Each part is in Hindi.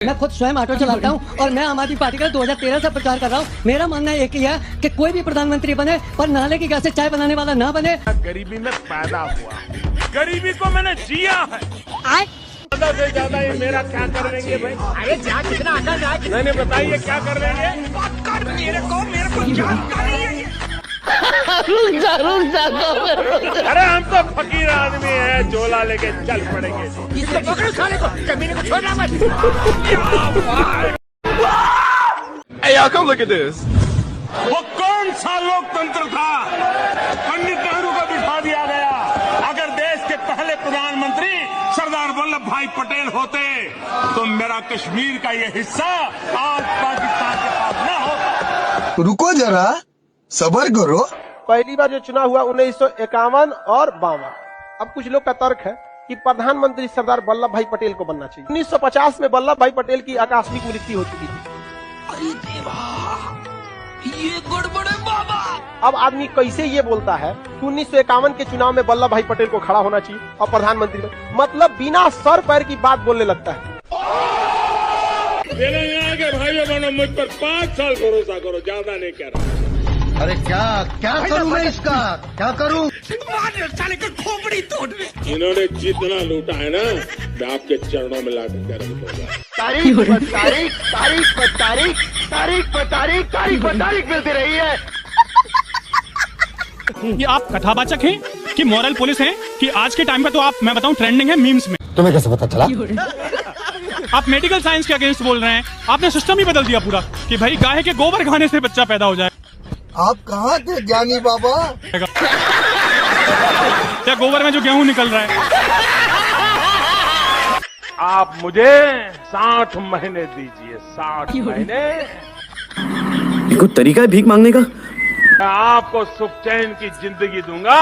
मैं खुद स्वयं ऑटो चलाता हूँ और मैं आम आदमी पार्टी का 2013 से प्रचार कर रहा हूँ। मेरा मानना एक ही है कि कोई भी प्रधानमंत्री बने पर नाले की गैस से चाय बनाने वाला ना बने। गरीबी में पैदा हुआ, गरीबी को मैंने जिया है। ज्यादा से ज्यादा ये मेरा क्या कर लेंगे भाई? अरे जा कितना आता जा, मैंने बताइए क्या कर लेंगे? मेरे को जानता नहीं है। रुक जा अरे हम तो फकीर आदमी है, झोला लेके चल पड़ेंगे। इसको पकड़ो साले को, जमीन को छोड़ना मत। Hey y'all, come look at this. वो कौन सा लोकतंत्र था? पंडित नेहरू को बिठा दिया गया। अगर देश के पहले प्रधानमंत्री सरदार वल्लभ भाई पटेल होते तो मेरा कश्मीर का ये हिस्सा आज पाकिस्तान के पास न होता। रुको जरा, सबर करो। पहली बार जो चुनाव हुआ 1951 और 52। अब कुछ लोग का तर्क है कि प्रधानमंत्री सरदार वल्लभ भाई पटेल को बनना चाहिए। 1950 में वल्लभ भाई पटेल की आकस्मिक मृत्यु हो चुकी थी। अरे देवा, ये गड़बड़ है बाबा। अब आदमी कैसे ये बोलता है कि 1951 के चुनाव में वल्लभ भाई पटेल को खड़ा होना चाहिए और प्रधानमंत्री में, मतलब बिना सर पैर की बात बोलने लगता है। तेलंगाना के भाइयों बहनों, मुझ पर 5 साल भरोसा करो, ज्यादा नहीं कह रहा। अरे क्या करूं मैं इसका, क्या करूं? साले का खोपड़ी तोड़ दे। इन्होंने जितना लूटा है ना, मैं आपके चरणों में ला कर रखूंगा। तारीख पर तारीख, तारीख पर तारीख, तारीख पर तारीख, तारीख पर तारीख मिलती रही है। ये आप कथावाचक हैं कि मॉरल पुलिस हैं कि आज के टाइम पे तो आप, मैं बताऊं, ट्रेंडिंग है मीम्स में। तुम्हें कैसे पता चला? आप मेडिकल साइंस के अगेंस्ट बोल रहे हैं। आपने सिस्टम ही बदल दिया पूरा कि भाई गाय के गोबर खाने से बच्चा पैदा हो जाए। आप कहाँ थे ज्ञानी बाबा? क्या गोबर में जो गेहूं निकल रहा है? आप मुझे 60 महीने दीजिए, 60 महीने। ये कोई तरीका है भीख मांगने का? मैं आपको सुख चैन की जिंदगी दूंगा।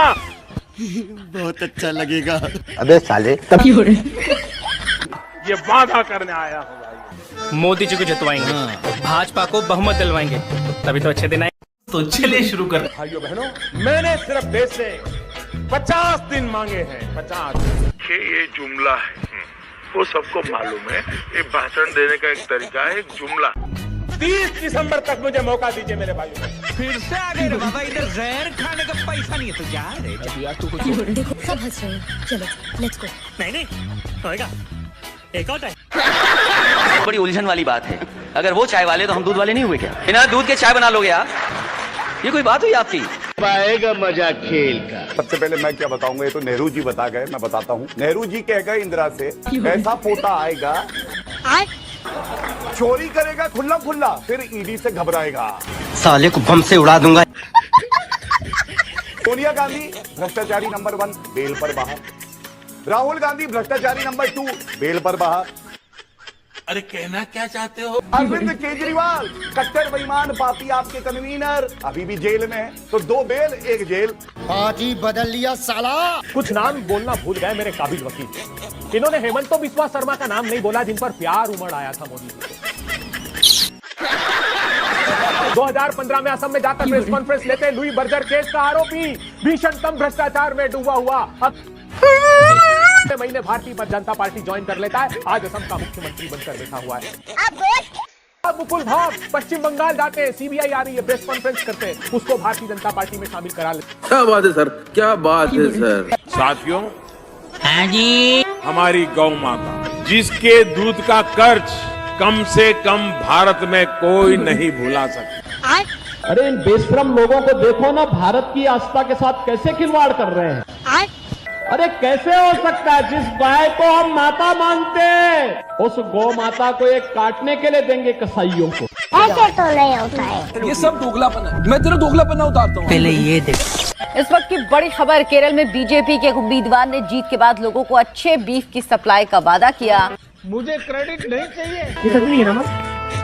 बहुत अच्छा लगेगा। अबे साले, ये वादा करने आया हूँ भाई। मोदी जी को जितवाएंगे, भाजपा को बहुमत दिलवाएंगे, तभी तो अच्छे दिन आए। तो चलिए शुरू कर। भाइयों बहनों, मैंने सिर्फ देश से 50 दिन मांगे हैं, 50 दिन। ये जुमला है, वो सबको मालूम है। ये भाषण देने का एक तरीका है, एक जुमला। 30 दिसंबर तक मुझे मौका दीजिए मेरे भाइयों। फिर से आ गए बाबा, इधर जहर खाने का पैसा नहीं है तो जा रे। देखो सब हंस रहे हैं, चलो लेट्स गो। नहीं होएगा, एक और टाइम। बड़ी उलझन वाली बात है। अगर वो चाय वाले तो हम दूध वाले नहीं हुए क्या? बिना दूध के चाय बना लोगे आप? ये कोई बात हुई आपकी? पाएगा मजा खेल का। सबसे पहले मैं क्या बताऊंगा, ये तो नेहरू जी बता गए, मैं बताता हूँ। नेहरू जी कह गए इंदिरा से, ऐसा पोता आएगा, चोरी करेगा खुला खुला, फिर ईडी से घबराएगा, साले को बम से उड़ा दूंगा। सोनिया गांधी भ्रष्टाचारी नंबर 1, बेल पर बाहर। राहुल गांधी भ्रष्टाचारी नंबर 2, बेल पर बाहर। अरे कहना क्या चाहते हो? अरविंद केजरीवाल कट्टर बेईमान पापी आपके कन्वीनर अभी भी जेल में है, तो 2 बेल 1 जेल। पार्टी बदल लिया साला। कुछ नाम बोलना भूल गए मेरे काबिल वकील। इन्होंने हेमंत बिस्वा शर्मा का नाम नहीं बोला, जिन पर प्यार उमड़ आया था मोदी जी को। 2015 में असम में जाकर प्रेस कॉन्फ्रेंस लेते लुई बर्जर केस का आरोपी भीषणतम भ्रष्टाचार में डूबा हुआ महीने भारतीय जनता पार्टी ज्वाइन कर लेता है। आज असम का मुख्यमंत्री बनकर बैठा हुआ है। अब मुकुल भाग पश्चिम बंगाल जाते हैं, सीबीआई आ रही है, प्रेस कॉन्फ्रेंस करते हैं, उसको भारतीय जनता पार्टी में शामिल करा लेते। क्या बात है सर, क्या बात है सर। साथियों, हाँ जी, हमारी गौ माता, जिसके दूध का कर्ज कम से कम भारत में कोई नहीं भुला सकता। अरे इन बेशरम लोगों को देखो ना, भारत की आस्था के साथ कैसे खिलवाड़ कर रहे हैं। अरे कैसे हो सकता है, जिस गाय को हम माता मानते हैं, उस गौ माता को एक काटने के लिए देंगे कसाईयों को। ऐसे तो नहीं होता है, ये सब दोगलापन है। मैं तेरा दोगलापन उतारता हूँ। पहले ये देख। इस वक्त की बड़ी खबर, केरल में बीजेपी के उम्मीदवार ने जीत के बाद लोगों को अच्छे बीफ की सप्लाई का वादा किया। मुझे क्रेडिट नहीं चाहिए। ये सच नहीं है ना?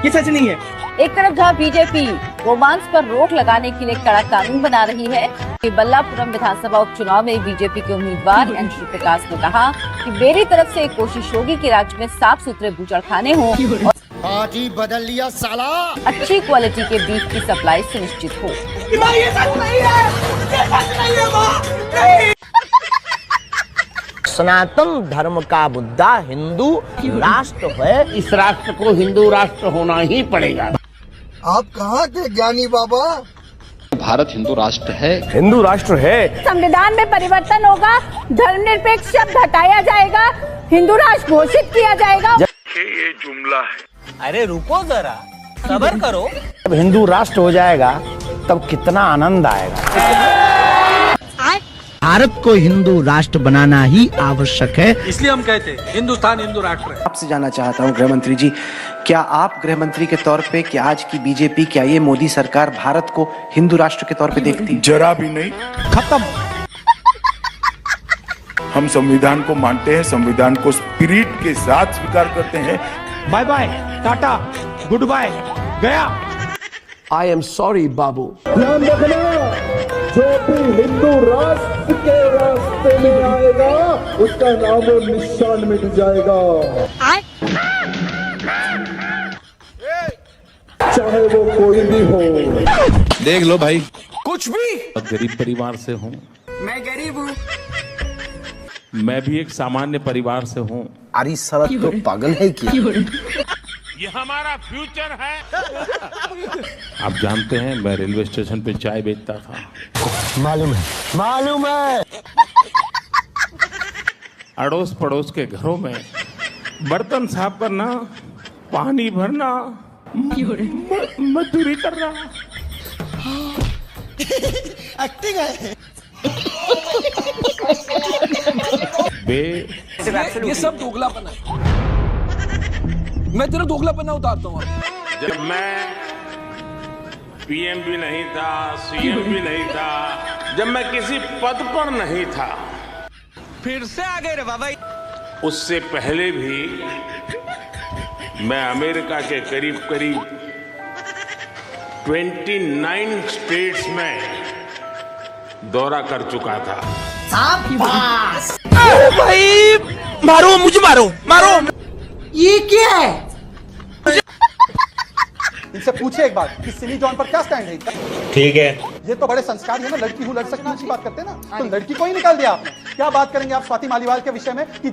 ये सच नहीं है। एक तरफ जहां बीजेपी रोमांस पर रोक लगाने के लिए कड़ा कानून बना रही है, कि बल्लापुरम विधानसभा उपचुनाव में बीजेपी के उम्मीदवार एन श्री प्रकाश ने कहा कि मेरी तरफ से एक कोशिश होगी कि राज्य में साफ सुथरे बूचड़खाने हों और पार्टी बदल लिया साला। अच्छी क्वालिटी के बीफ की सप्लाई सुनिश्चित हो। सनातन धर्म का मुद्दा हिंदू राष्ट्र है। इस राष्ट्र को हिंदू राष्ट्र होना ही पड़ेगा। आप कहाँ थे ज्ञानी बाबा? भारत हिंदू राष्ट्र है। हिंदू राष्ट्र है। संविधान में परिवर्तन होगा, धर्मनिरपेक्ष शब्द हटाया जाएगा, हिंदू राष्ट्र घोषित किया जाएगा। ये जुमला है। अरे रुको जरा, सब्र करो। जब हिंदू राष्ट्र हो जाएगा तब कितना आनंद आएगा। भारत को हिंदू राष्ट्र बनाना ही आवश्यक है, इसलिए हम कहते हैं हिंदुस्तान हिंदू राष्ट्र है। आपसे जानना चाहता हूं गृह मंत्री जी, क्या आप गृह मंत्री के तौर पे, क्या आज की बीजेपी, क्या ये मोदी सरकार भारत को हिंदू राष्ट्र के तौर पे देखती है? जरा भी नहीं। खत्म। हम संविधान को मानते हैं, संविधान को स्पिरिट के साथ स्वीकार करते हैं। Bye bye, tata, goodbye, गया। आई एम सॉरी बाबू। ध्यान रखना, जो भी हिंदू राष्ट्र के रास्ते में आएगा उसका नाम और निशान मिट जाएगा, चाहे वो कोई भी हो। देख लो भाई, कुछ भी। गरीब परिवार से हूँ। मैं गरीब हूँ। मैं भी एक सामान्य परिवार से हूँ। अरे सड़क तो पागल है क्या? ये हमारा फ्यूचर है। आप जानते हैं मैं रेलवे स्टेशन पे चाय बेचता था। मालूम है, मालूम है। अड़ोस पड़ोस के घरों में बर्तन साफ करना, पानी भरना, मजदूरी करना। एक्टिंग है। ये सब दोगलापन है। मैं तेरा दोगलापन उतारता हूँ। जब मैं पीएम भी नहीं था, सीएम भी नहीं था, जब मैं किसी पद पर नहीं था, फिर से आ गए रे बाबा। उससे पहले भी मैं अमेरिका के करीब करीब 29 स्टेट्स में दौरा कर चुका था। भाई मारो, मुझे मारो, मारो। ये क्या है? इनसे पूछे एक बात कि सिमी जॉन पर क्या स्टैंड है इनका? ठीक है, ये तो बड़े संस्कारी है ना, लड़की हूँ लड़ सकना अच्छी बात करते हैं ना, तो लड़की को ही निकाल दिया आपने। क्या बात करेंगे आप स्वाति मालीवाल के विषय में कि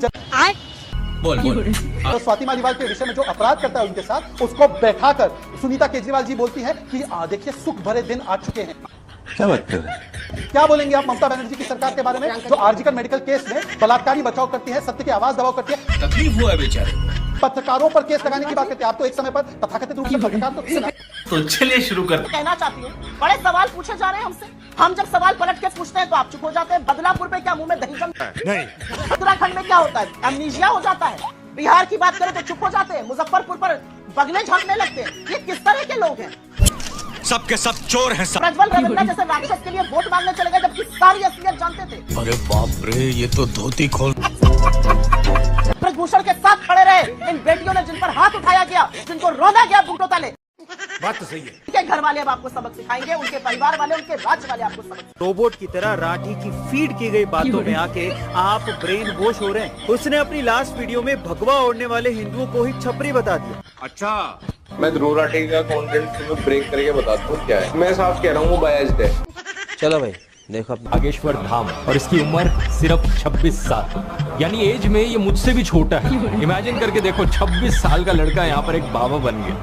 बोल बोल। तो स्वाति मालीवाल के विषय में जो अपराध करता है उनके साथ, उसको बैठाकर सुनीता केजरीवाल जी बोलती है कि देखिए सुख भरे दिन आ चुके हैं। क्या बात कर रहे हैं? क्या बोलेंगे आप ममता बनर्जी की सरकार के बारे में, जो आरजीकर मेडिकल केस में बलात्कारी बचाव करती है, सत्य की आवाज दबाव करती है, तकलीफ हुआ है बेचारे, पत्रकारों पर केस लगाने की बात करते हैं। आप तो एक समय पर तथाकथित रूप से पत्रकार तो चलिए शुरू करते। कहना चाहती हूँ, बड़े सवाल पूछे जा रहे हैं हमसे, हम जब सवाल पलट के पूछते हैं तो आप चुप हो जाते हैं। बदलापुर पे क्या मुंह में दही जमता है? नहीं। उत्तराखंड में क्या होता है? एमनीशिया हो जाता है। बिहार की बात करें तो चुप हो जाते हैं। मुजफ्फरपुर पर बगले झांकने लगते हैं। ये किस तरह के लोग हैं? सबके सब चोर हैं सब। प्रज्वल रविंद्र जैसे राक्षस के लिए वोट मांगने चले गए जबकि सारी असलियत जानते थे। अरे बाप रे, ये तो धोती खोल। ब्रजभूषण के साथ खड़े रहे इन बेटियों ने, जिन पर हाथ उठाया गया, जिनको रोना गया बूटों तले। बात तो सही है। उनके घर वाले अब आपको सबक सिखाएंगे, उनके परिवार वाले, उनके राज्य वाले आपको सबक। रोबोट की तरह राठी की फीड की गई बातों में आके आप ब्रेन वॉश हो रहे हैं। उसने अपनी लास्ट वीडियो में भगवा ओढ़ने वाले हिंदुओं को ही छपरी बता दिया। अच्छा, मैं ध्रुव राठी का कंटेंट तुम्हें ब्रेक करके बताता हूँ क्या है। मैं साफ कह रहा हूँ वो बायस्ड है। चलो भाई देखो, बागेश्वर धाम, और इसकी उम्र सिर्फ 26 साल, यानी एज में ये मुझसे भी छोटा है। इमेजिन करके देखो, 26 साल का लड़का यहाँ पर एक बाबा बन गया।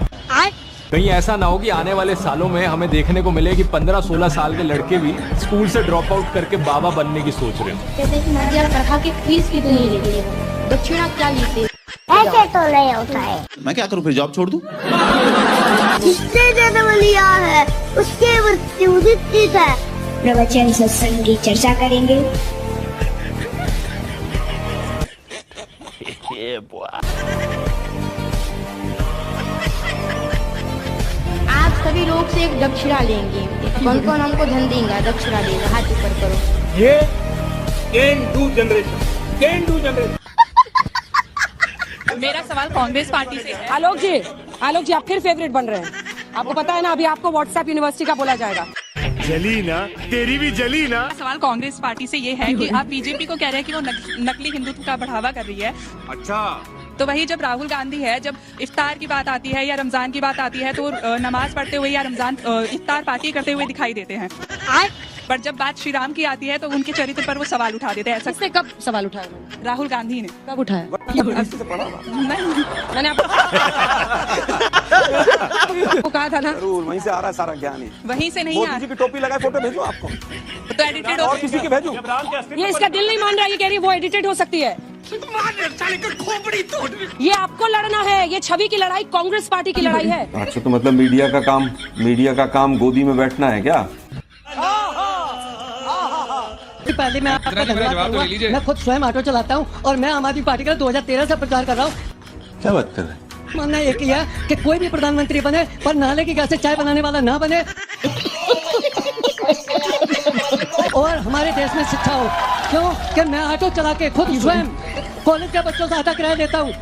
कहीं ऐसा ना हो कि आने वाले सालों में हमें देखने को मिले कि 15-16 साल के लड़के भी स्कूल से ड्रॉप आउट करके बाबा बनने की सोच रहे हैं। कहते हैं कि नदिया पढ़ा के फीस भी नहीं लेती है, दक्षिणा क्या लेते? ऐसे तो नहीं होता है। मैं क्या करूँ, फिर जॉब छोड़ दूँ? जिसने जन्म लिया है उसके मृत्यु निश्चित है। प्रवचन सत्संग की चर्चा करेंगे। आप सभी लोग से एक दक्षिणा लेंगे। कौन कौन हमको धन देगा, दक्षिणा देगा? हाथ ऊपर करो। ये can do generation, can do generation. मेरा सवाल कांग्रेस पार्टी से है। आलोक जी आप फिर फेवरेट बन रहे हैं। आपको पता है ना, अभी आपको व्हाट्सएप यूनिवर्सिटी का बोला जाएगा। जली ना, तेरी भी जली ना। सवाल कांग्रेस पार्टी से ये है कि आप बीजेपी को कह रहे हैं कि वो नकली हिंदुत्व का बढ़ावा कर रही है। अच्छा, तो वही जब राहुल गांधी है, जब इफ्तार की बात आती है या रमजान की बात आती है तो नमाज पढ़ते हुए या रमजान इफ्तार पार्टी करते हुए दिखाई देते हैं। पर जब बात श्री राम की आती है तो उनके चरित्र पर वो सवाल उठा देते हैं। ऐसा किसने कब सवाल उठाया? राहुल गांधी ने। कब उठाया? मैंने आपको कहा था ना, जरूर वहीं से आ रहा है सारा ज्ञान ही। वहीं से नहीं आ मोदी जी की टोपी लगाए फोटो भेजो आपको, तो एडिटेड और किसी की भेजो। ये इसका दिल नहीं मान रहा, ये कह रही है वो एडिटेड हो सकती है। ये आपको लड़ना है, ये छवि की लड़ाई कांग्रेस पार्टी की लड़ाई है। अच्छा, तो मतलब मीडिया का काम गोदी में बैठना है क्या? पहले मैं आपका धन्यवाद करूंगा। मैं खुद स्वयं ऑटो चलाता हूं और मैं आम आदमी पार्टी का 2013 से प्रचार कर रहा हूं। क्या बात कर रहे हैं? मानना एक ही है कि कोई भी प्रधानमंत्री बने पर नाले की गैस से चाय बनाने वाला ना बने और हमारे देश में शिक्षा हो। क्यों कि मैं ऑटो चला के खुद स्वयं कॉलेज के बच्चों से आटा किराया देता हूँ।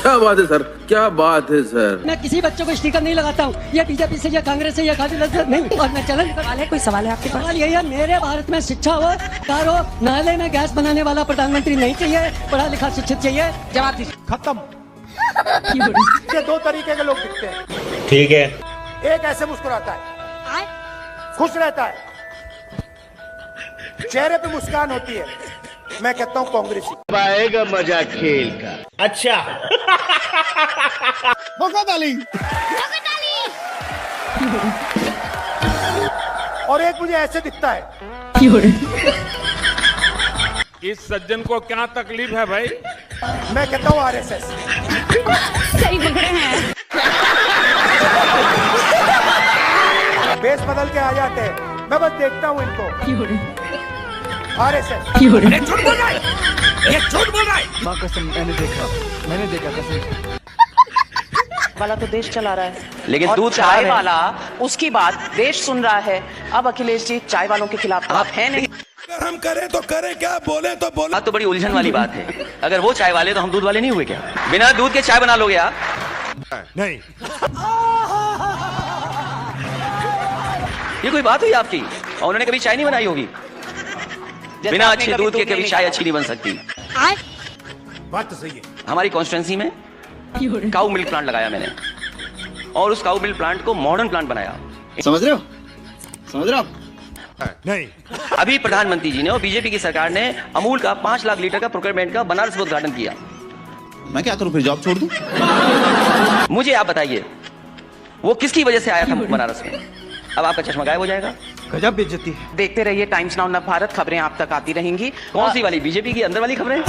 क्या बात है सर, क्या बात है सर। मैं किसी बच्चों को स्टिकर नहीं लगाता हूँ, ये बीजेपी से या कांग्रेस से या खादी लज्जत नहीं। और मैं चैलेंज सवाल है, कोई सवाल है आपके पास? सवाल यही है, मेरे भारत में शिक्षा हो, कारो नाले में गैस बनाने वाला प्रधानमंत्री नहीं चाहिए, पढ़ा लिखा शिक्षित चाहिए। जवाब दीजिए। खत्म। ये दो तरीके के लोग दिखते हैं। ठीक है। एक ऐसे मुस्कुराता है, खुश रहता है, चेहरे पे मुस्कान होती है, मैं कहता हूँ कांग्रेसी। आएगा मजा खेल का। अच्छा और एक मुझे ऐसे दिखता है। इस सज्जन को क्या तकलीफ है भाई? मैं कहता हूँ आरएसएस। सही पकड़े हैं। बेस बदल के आ जाते हैं, मैं बस देखता हूँ इनको। आरएसएस। झूठ बोल रहा है, ये झूठ बोल रहा है। माँ कसम, मैंने देखा कसम वाला तो देश चला रहा है, लेकिन और दूध चाय खराब है। वाला उसकी बात देश सुन रहा है। अब अखिलेश जी चाय वालों के खिलाफ आप हैं नहीं। अगर हम करें तो करें क्या, बोले तो बोले। बात तो बड़ी उलझन वाली बात है। अगर वो चाय वाले तो हम दूध वाले नहीं हुए क्या? बिना दूध के चाय बना लोगे आप? नहीं। ये कोई बात हुई आपकी? और उन्होंने कभी चाय नहीं बनाई होगी। बिना अच्छे दूध के कभी चाय अच्छी नहीं बन सकती। बात तो सही है। हमारी कॉन्स्टिट्यूंसी में काऊ मिल्क प्लांट लगाया मैंने, और उस काऊ मिल्क प्लांट को मॉडर्न प्लांट बनाया। समझ रहे हो? नहीं। अभी प्रधानमंत्री जी ने और बीजेपी की सरकार ने अमूल का 5 लाख लीटर का प्रोक्योरमेंट का बनारस में उद्घाटन किया। मैं क्या करूं, फिर जॉब छोड़ दूं? मुझे आप बताइए, वो किसकी वजह से आया था बनारस में? अब आपका चश्मा गायब हो जाएगा। गजब बेइज्जती। देखते रहिए टाइम्स नाउ नव भारत, खबरें आप तक आती रहेंगी। कौन सी वाली? बीजेपी की अंदर वाली खबरें?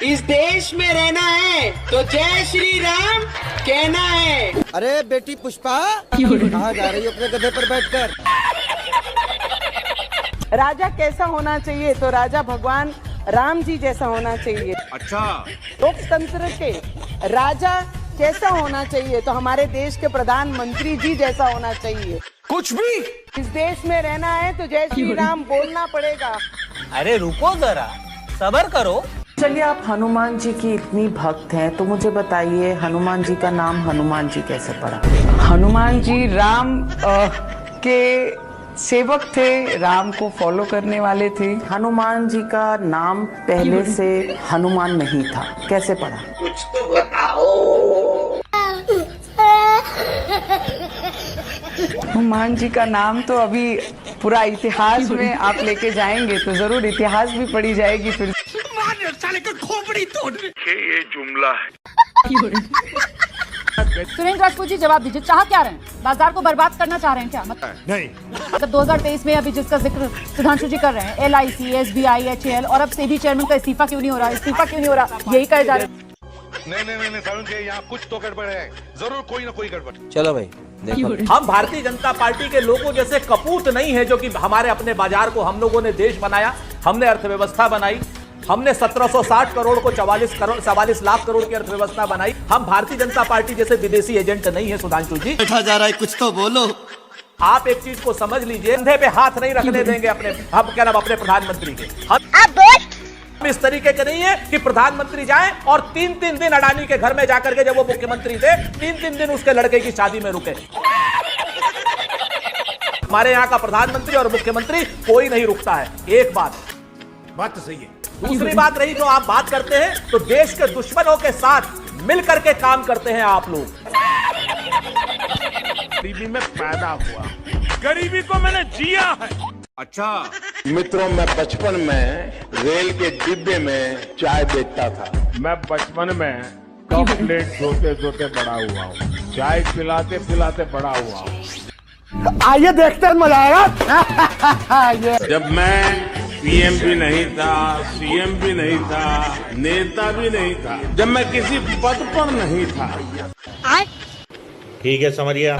इस देश में रहना है तो जय श्री राम कहना है। अरे बेटी पुष्पा, कहाँ जा रही हो अपने गधे पर बैठकर? राजा कैसा होना चाहिए? तो राजा भगवान राम जी जैसा होना चाहिए। अच्छा। लोकतंत्र के राजा कैसा होना चाहिए? तो हमारे देश के प्रधानमंत्री जी जैसा होना चाहिए। कुछ भी। इस देश में रहना है तो जय श्री राम बोलना पड़ेगा। अरे रुको जरा, सब्र करो। चलिए, आप हनुमान जी की इतनी भक्त हैं तो मुझे बताइए, हनुमान जी का नाम हनुमान जी कैसे पड़ा? हनुमान जी राम के सेवक थे, राम को फॉलो करने वाले थे। हनुमान जी का नाम पहले से हनुमान नहीं था, कैसे पड़ा? कुछ तो बताओ। हनुमान जी का नाम तो अभी पूरा इतिहास में आप लेके जाएंगे तो जरूर इतिहास भी पढ़ी जाएगी। फिर ये जुमला है। सुरेंद्र राजपूत जी जवाब दीजिए, चाह क्या रहे हैं? बाजार को बर्बाद करना चाह रहे हैं क्या? नहीं। मतलब 2023 में अभी जिसका जिक्र सुधांशु जी कर रहे हैं, LIC, SBI, HAL और अब सेबी चेयरमैन का इस्तीफा क्यों नहीं हो रहा? इस्तीफा क्यों नहीं हो रहा? यही कहे जा रहे हैं। नहीं सारुण जी, यहाँ कुछ तो गड़बड़ है, जरूर कोई ना कोई गड़बड़। चलो भाई, देखो, हम भारतीय जनता पार्टी के लोगों जैसे कपूत नहीं है जो कि हमारे अपने बाजार को, हम लोगों ने देश बनाया, हमने अर्थव्यवस्था बनाई, हमने 1760 करोड़ को 44 लाख करोड़ की अर्थव्यवस्था बनाई। हम भारतीय जनता पार्टी जैसे विदेशी एजेंट नहीं है सुधांशु जी। बैठा जा रहा है, कुछ तो बोलो। आप एक चीज को समझ लीजिए, कंधे पे हाथ नहीं रखने देंगे अपने, हम क्या नाम, अपने प्रधानमंत्री के। हम इस तरीके के नहीं है कि प्रधानमंत्री जाएं और 3-3 दिन अडानी के घर में जाकर के, जब वो मुख्यमंत्री थे, 3-3 दिन उसके लड़के की शादी में रुके। हमारे यहाँ का प्रधानमंत्री और मुख्यमंत्री कोई नहीं रुकता है। एक बात तो सही है। दूसरी बात रही जो आप बात करते हैं, तो देश के दुश्मनों के साथ मिलकर के काम करते हैं आप लोग। गरीबी में पैदा हुआ, गरीबी को मैंने जिया है। अच्छा मित्रों, मैं बचपन में रेल के डिब्बे में चाय बेचता था। मैं बचपन में कप प्लेट धोते धोते बड़ा हुआ हूँ, चाय पिलाते पिलाते बड़ा हुआ हूँ। आइए देखते हैं, मजा आएगा। जब मैं पीएम भी नहीं था, सीएम भी नहीं था, नेता भी नहीं था, जब मैं किसी पद पर नहीं था, ठीक है समझिए,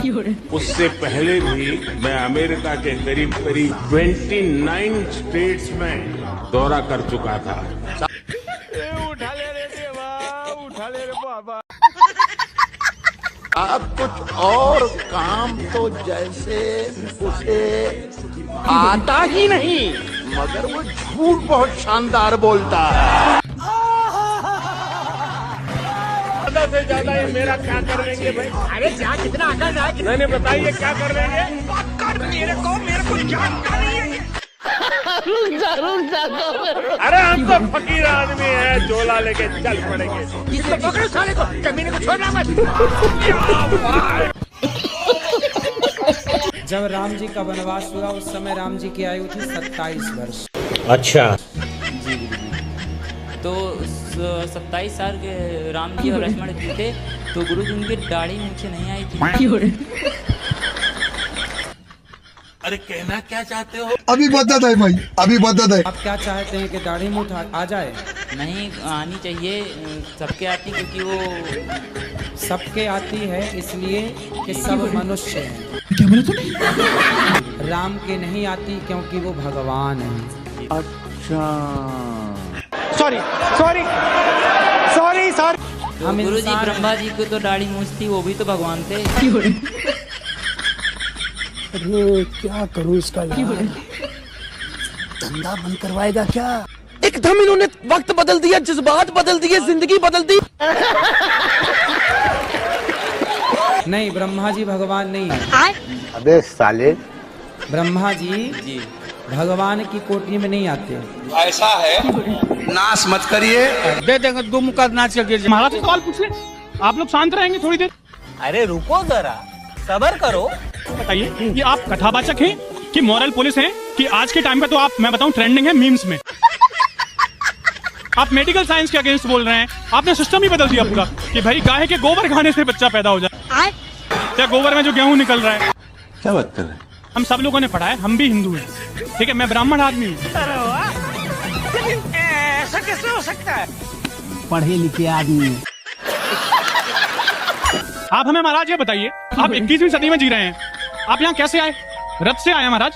उससे पहले भी मैं अमेरिका के करीब करीब 29 स्टेट्स में दौरा कर चुका था। उठा ले रे देवा, उठा ले रे बाबा। अब कुछ और काम तो जैसे उसे आता ही नहीं, मगर वो झूठ बहुत शानदार बोलता है। ज्यादा से ज्यादा ये मेरा क्या कर लेंगे भाई? अरे क्या कितना आकर है? मैंने बताइए क्या कर लेंगे? मेरे को जानकारी है। अरे हम तो फकीर आदमी है, झोला लेके चल पड़ेंगे। इसको पकड़ो साले को, कमीने को छोड़ना मत। जब राम जी का वनवास हुआ उस समय राम जी की आयु थी 27 वर्ष। अच्छा तो 27 साल के राम जी और लक्ष्मण जी थे, तो गुरु जी उनकी दाढ़ी मूछें नहीं आई थी। अरे कहना क्या चाहते हो? अभी बता दे भाई, अभी बता दे। आप क्या चाहते हैं कि दाढ़ी मूछ आ जाए? नहीं आनी चाहिए, सबके आती, क्योंकि वो सबके आती है इसलिए कि सब मनुष्य हैं। क्या बोला तूने? राम के नहीं आती क्योंकि वो भगवान है। अच्छा, सॉरी सॉरी सॉरी सॉरी। तो गुरु जी ब्रह्मा जी को तो दाढ़ी मूछ थी, वो भी तो भगवान थे। अरे क्या करूं इसका यार, धंधा बंद करवाएगा क्या? एकदम इन्होंने वक्त बदल दिया, जज्बात बदल दिए, जिंदगी बदल दी। नहीं, ब्रह्मा जी भगवान नहीं है। अबे साले, ब्रह्मा जी भगवान की कोटरी में नहीं आते। ऐसा है, नाश मत करिए, दे देंगे दो मुक्का नाच के। महाराज से सवाल पूछ ले, आप लोग शांत रहेंगे थोड़ी देर? अरे रुको जरा, सबर करो। बताइए कि आप कथावाचक हैं कि मॉरल पुलिस हैं कि आज के टाइम पे तो आप, मैं बताऊं, ट्रेंडिंग है मीम्स में। आप मेडिकल साइंस के अगेंस्ट बोल रहे हैं, आपने सिस्टम ही बदल दिया पूरा कि भाई गाय के गोबर खाने से बच्चा पैदा हो जाए, क्या गोबर में जो गेहूं निकल रहा है। क्या बात कर रहे हैं? हम सब लोगों ने पढ़ा है, हम भी हिंदू हैं, ठीक है, मैं ब्राह्मण आदमी हूँ। ऐसा कैसे हो सकता है? पढ़े लिखे आदमी। आप हमें महाराज ये बताइए, आप 21वीं सदी में जी रहे हैं, आप यहाँ कैसे आए? रथ से आए महाराज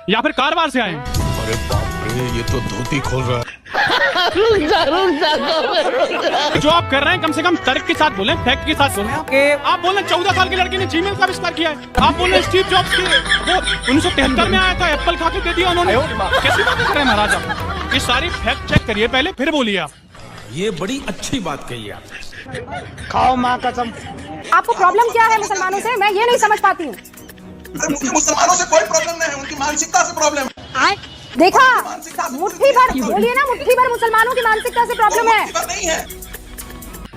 या फिर कारवार से आए? अरे बाप रे, ये तो धोती खोल रहा है। जो आप कर रहे हैं कम से कम तर्क के साथ बोलें, फैक्ट के साथ बोलें। आप बोल रहे 14 साल के लड़के ने जीमेल का आविष्कार किया है, आप बोल रहे स्टीव जॉब्स के वो 1973 में आया था, एप्पल खा के दे दिया उन्होंने। कैसी बात कर रहे हैं महाराज आप? ये सारी फैक्ट चेक करिए पहले, फिर बोलिए आप। ये बड़ी अच्छी बात कही आप। खाओ माँ कसम। आपको प्रॉब्लम क्या है मुसलमानों से, मैं ये नहीं समझ पाती हूँ। मुसलमानों से कोई प्रॉब्लम नहीं है, उनकी मानसिकता से प्रॉब्लम है। देखा, मुट्ठी भर बोलिए ना, मुट्ठी भर मुसलमानों की मानसिकता से प्रॉब्लम है। नहीं है,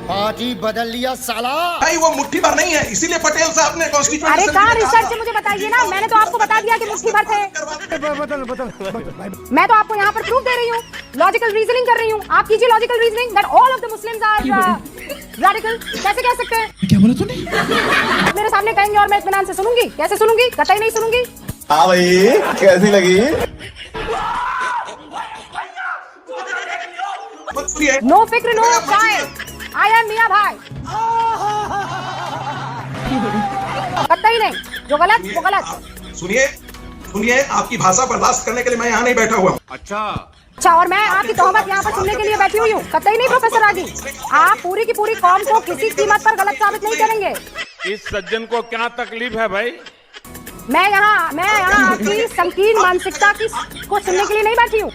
पार्टी बदल लिया साला। भाई वो मुट्ठी भर नहीं है, इसीलिए पटेल साहब ने कॉन्स्टिट्यूशन। अरे कहाँ रिसर्च से मुझे बताइए ना, मैंने तो आपको बता दिया कि मुट्ठी भर थे। मैं तो आपको यहाँ पर प्रूफ दे रही हूँ, लॉजिकल रीजनिंग कर रही हूँ। आप कीजिए logical reasoning that all of the Muslims are radical. कैसे कह सकते हैं? क्या बोला तूने? मेरे सामने कहेंगे और मैं इत्मीनान से सुनूंगी? कैसे सुनूंगी? कतई नहीं सुनूंगी। हाँ भाई, कैसी लगी? नो फिक्र नो चाय, आई एम मियां भाई। कतई नहीं, जो गलत वो गलत। सुनिए सुनिए, आपकी भाषा बर्दाश्त करने के लिए मैं यहाँ नहीं बैठा हुआ। अच्छा, और मैं आपकी तोहमत यहाँ पर सुनने के लिए बैठी हुई हूँ? कतई नहीं प्रोफेसर रागी, आप पूरी की पूरी कौम को किसी कीमत पर गलत साबित नहीं करेंगे। इस सज्जन को क्या तकलीफ है भाई? मैं यहाँ आपकी संकीर्ण मानसिकता को सुनने के लिए नहीं बैठी हूँ।